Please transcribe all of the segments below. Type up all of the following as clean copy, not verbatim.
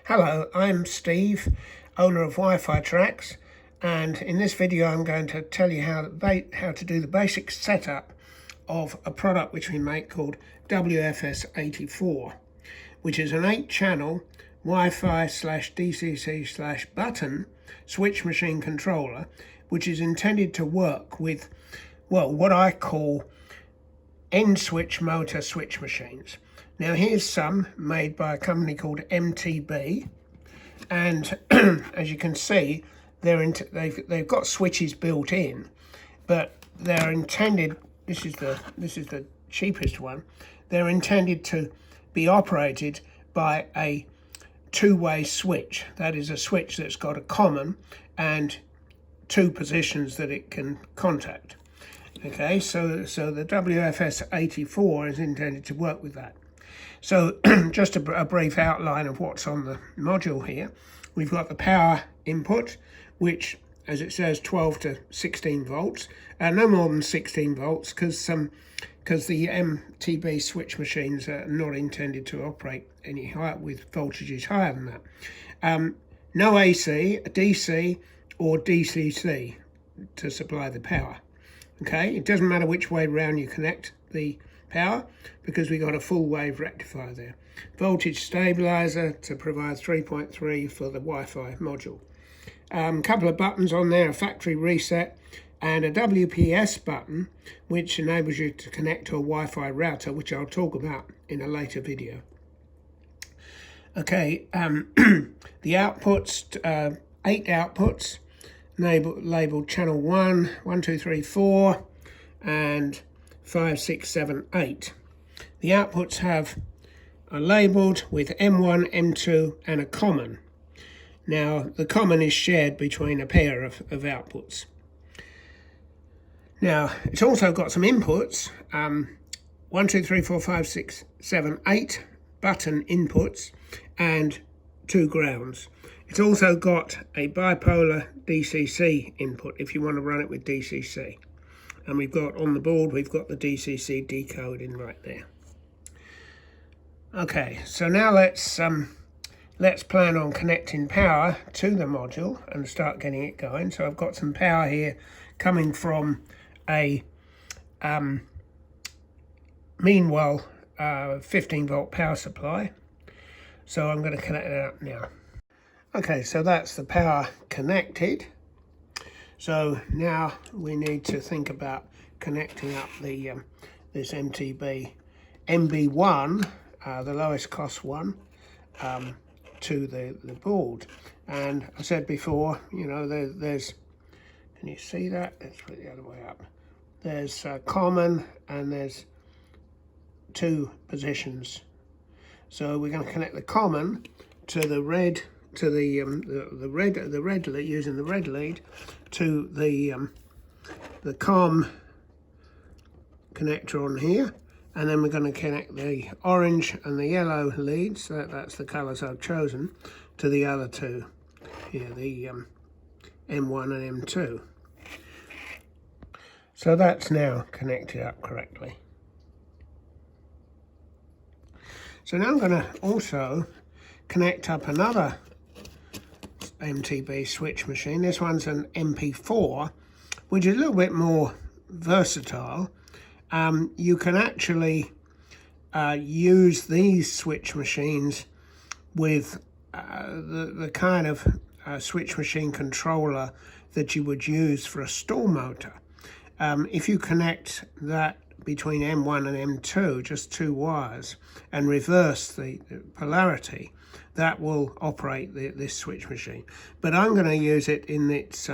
Hello, I'm Steve, owner of Wifitrax, and in this video I'm going to tell you how to do the basic setup of a product which we make called WFS-84, which is an 8-channel Wi-Fi/DCC/button switch machine controller, which is intended to work with, well, what I call end switch motor switch machines. Now here's some made by a company called MTB, and as you can see, they've got switches built in, but they're intended. This is the cheapest one. They're intended to be operated by a two-way switch. That is a switch that's got a common and two positions that it can contact. Okay, so the WFS-84 is intended to work with that. So just a brief outline of what's on the module here. We've got the power input, which, as it says, 12 to 16 volts. No more than 16 volts, because the MTB switch machines are not intended to operate any higher with voltages higher than that. No AC, DC, or DCC to supply the power. Okay, it doesn't matter which way round you connect the power, because we got a full wave rectifier there. Voltage stabilizer to provide 3.3 for the Wi-Fi module. Couple of buttons on there, a factory reset and a WPS button, which enables you to connect to a Wi-Fi router, which I'll talk about in a later video. Okay, the outputs, 8 outputs, labeled channel 1, 1, 2, 3, 4, and 5, 6, 7, 8. The outputs are labelled with M1, M2 and a common. Now the common is shared between a pair of outputs. Now it's also got some inputs, 1, 2, 3, 4, 5, 6, 7, 8 button inputs and 2 grounds. It's also got a bipolar DCC input if you want to run it with DCC. And we've got on the board, we've got the DCC decoding right there. Okay, so now let's plan on connecting power to the module and start getting it going. So I've got some power here coming from a Meanwell 15 volt power supply. So I'm going to connect it up now. Okay, so that's the power connected. So now we need to think about connecting up the this MTB MB1, the lowest cost one, to the board. And I said before, you know, there's can you see that? Let's put it the other way up. There's common and there's 2 positions. So we're going to connect the common to the red, to the red lead, using the red lead, to the COM connector on here, and then we're going to connect the orange and the yellow leads, that's the colours I've chosen, to the other 2 here, the M1 and M2. So that's now connected up correctly. So now I'm going to also connect up another MTB switch machine. This one's an MP4, which is a little bit more versatile. You can actually use these switch machines with the kind of switch machine controller that you would use for a stall motor. If you connect that between M1 and M2, just 2 wires, and reverse the polarity, that will operate this switch machine. But I'm going to use it in its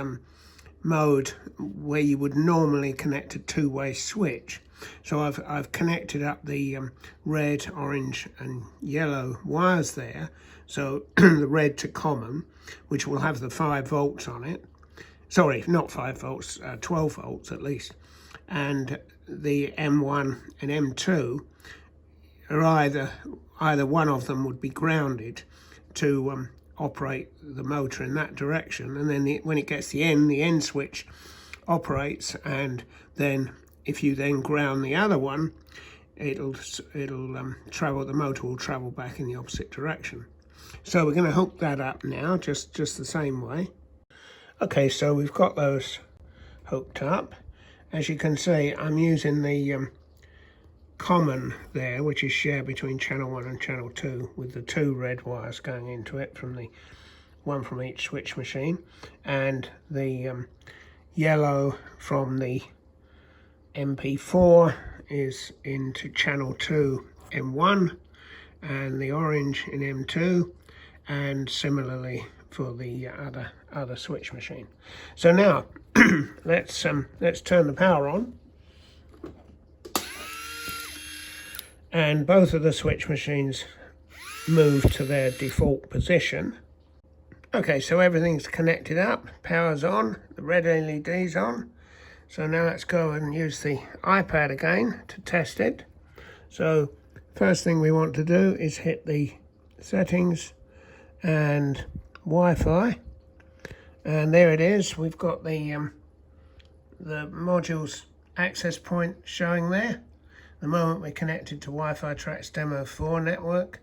mode where you would normally connect a 2-way switch. So I've connected up the red, orange and yellow wires there. So the red to common, which will have the 5 volts on it. Sorry, not 5 volts, 12 volts at least. And the M1 and M2 are either one of them would be grounded to operate the motor in that direction, and then when it gets the end switch operates, and then if you then ground the other one, it'll travel, the motor will travel back in the opposite direction. So we're going to hook that up now, just the same way. Okay, so we've got those hooked up. As you can see, I'm using the common there, which is shared between channel 1 and channel 2, with the 2 red wires going into it, from the one from each switch machine, and the yellow from the MP4 is into channel 2 M1, and the orange in M2, and similarly for the other switch machine. So now let's turn the power on, and both of the switch machines move to their default position. Okay, so everything's connected up, power's on, the red LED's on. So now let's go and use the iPad again to test it. So first thing we want to do is hit the settings and Wi-Fi, and there it is. We've got the module's access point showing there. The moment we're connected to Wifitrax Demo 4 network.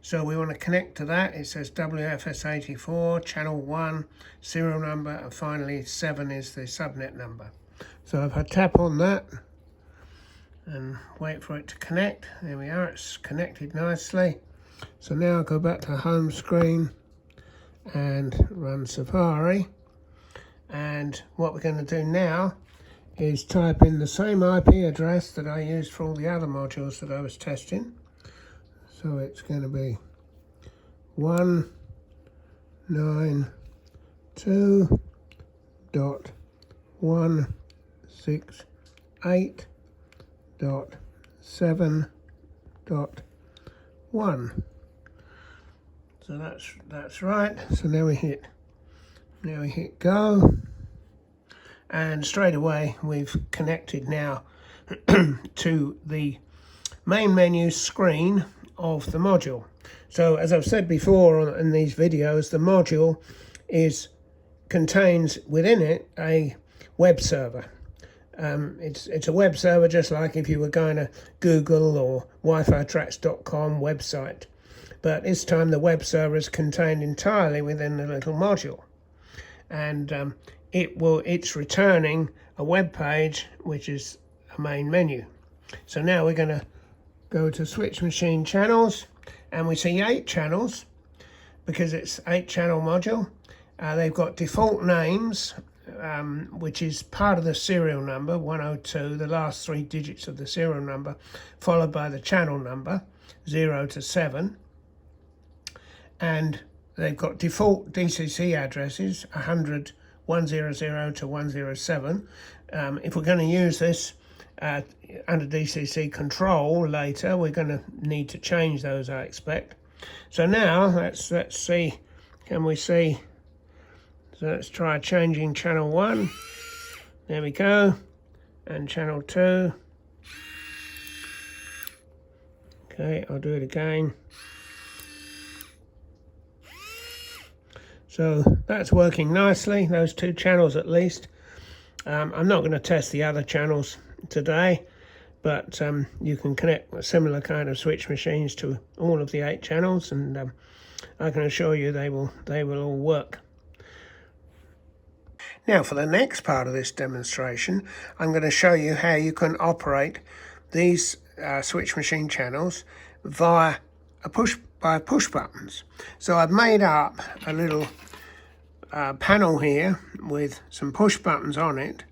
So we want to connect to that. It says WFS-84, channel 1, serial number, and finally 7 is the subnet number. So if I tap on that and wait for it to connect, there we are, it's connected nicely. So now I'll go back to home screen and run Safari. And what we're going to do now is type in the same IP address that I used for all the other modules that I was testing. So it's going to be 192.168.7.1. So that's right. So now we hit go, and straight away we've connected now to the main menu screen of the module. So as I've said before in these videos, the module contains within it a web server. It's a web server, just like if you were going to Google or Wifitrax.com website, but this time the web server is contained entirely within the little module, and it's returning a web page which is a main menu. So now we're going to go to switch machine channels, and we see 8 channels because it's 8-channel module. They've got default names, which is part of the serial number 102, the last 3 digits of the serial number, followed by the channel number 0 to 7, and they've got default DCC addresses 100, 100 to 107. If we're going to use this under DCC control later, we're going to need to change those, I expect. So now let's see, can we see? So let's try changing channel 1. There we go. And channel 2. Okay, I'll do it again. So that's working nicely, those 2 channels at least. I'm not going to test the other channels today, but you can connect a similar kind of switch machines to all of the 8 channels, and I can assure you they will all work. Now for the next part of this demonstration, I'm going to show you how you can operate these switch machine channels via push buttons. So I've made up a little panel here with some push buttons on it.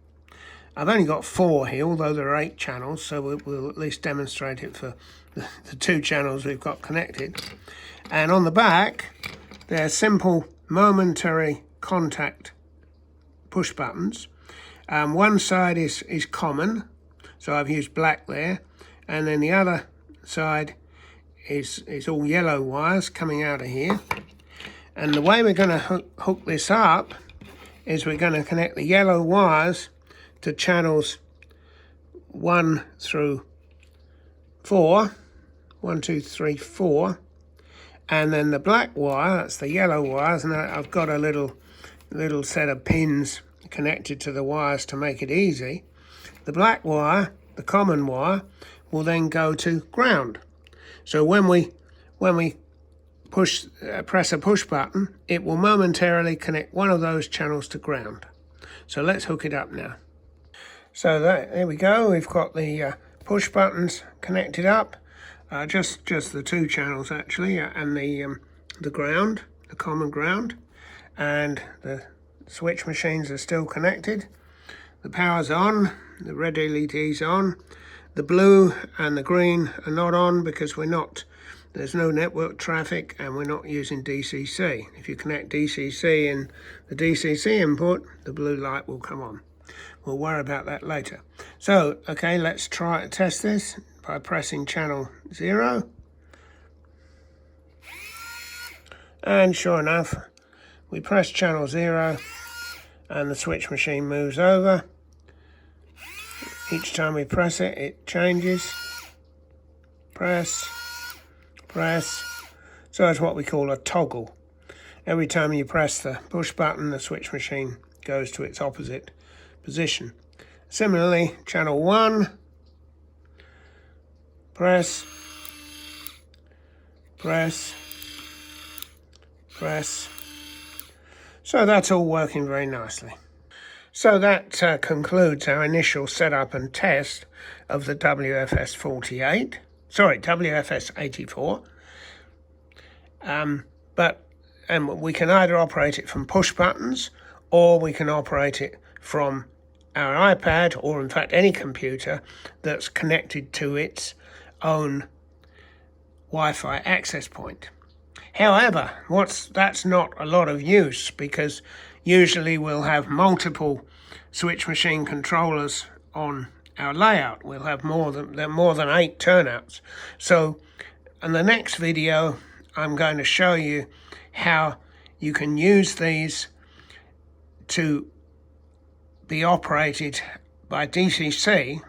I've only got 4 here, although there are 8 channels, so we'll at least demonstrate it for the 2 channels we've got connected. And on the back, they're simple momentary contact push buttons. One side is common, so I've used black there, and then the other side is all yellow wires coming out of here. And the way we're going to hook this up is we're going to connect the yellow wires to channels 1 through 4, 1, 2, 3, 4, and then the black wire, that's the yellow wires, and I've got a little set of pins connected to the wires to make it easy. The black wire, the common wire, will then go to ground. So when we press a push button, it will momentarily connect one of those channels to ground. So let's hook it up now. So there we go. We've got the push buttons connected up. Just the two channels actually, and the ground, the common ground, and the switch machines are still connected. The power's on, the red LED's on. The blue and the green are not on because there's no network traffic and we're not using DCC. If you connect DCC in the DCC input, the blue light will come on. We'll worry about that later. So, okay, let's try to test this by pressing channel 0. And sure enough, we press channel 0 and the switch machine moves over. Each time we press it, it changes. Press, press. So it's what we call a toggle. Every time you press the push button, the switch machine goes to its opposite position. Similarly, channel 1, press, press, press. So that's all working very nicely. So that concludes our initial setup and test of the WFS-84. And we can either operate it from push buttons, or we can operate it from our iPad, or in fact any computer that's connected to its own Wi-Fi access point. However, that's not a lot of use, because usually we'll have multiple switch machine controllers on our layout. We'll have more than 8 turnouts. So in the next video, I'm going to show you how you can use these to be operated by DCC,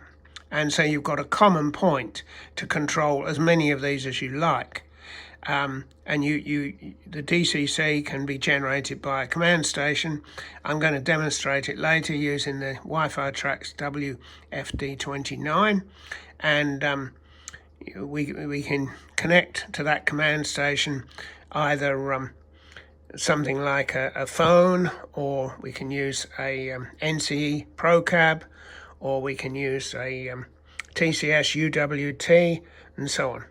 and so you've got a common point to control as many of these as you like. And the DCC can be generated by a command station. I'm going to demonstrate it later using the Wifitrax WFS-89, and we can connect to that command station either something like a phone, or we can use a NCE ProCab, or we can use a TCS UWT, and so on.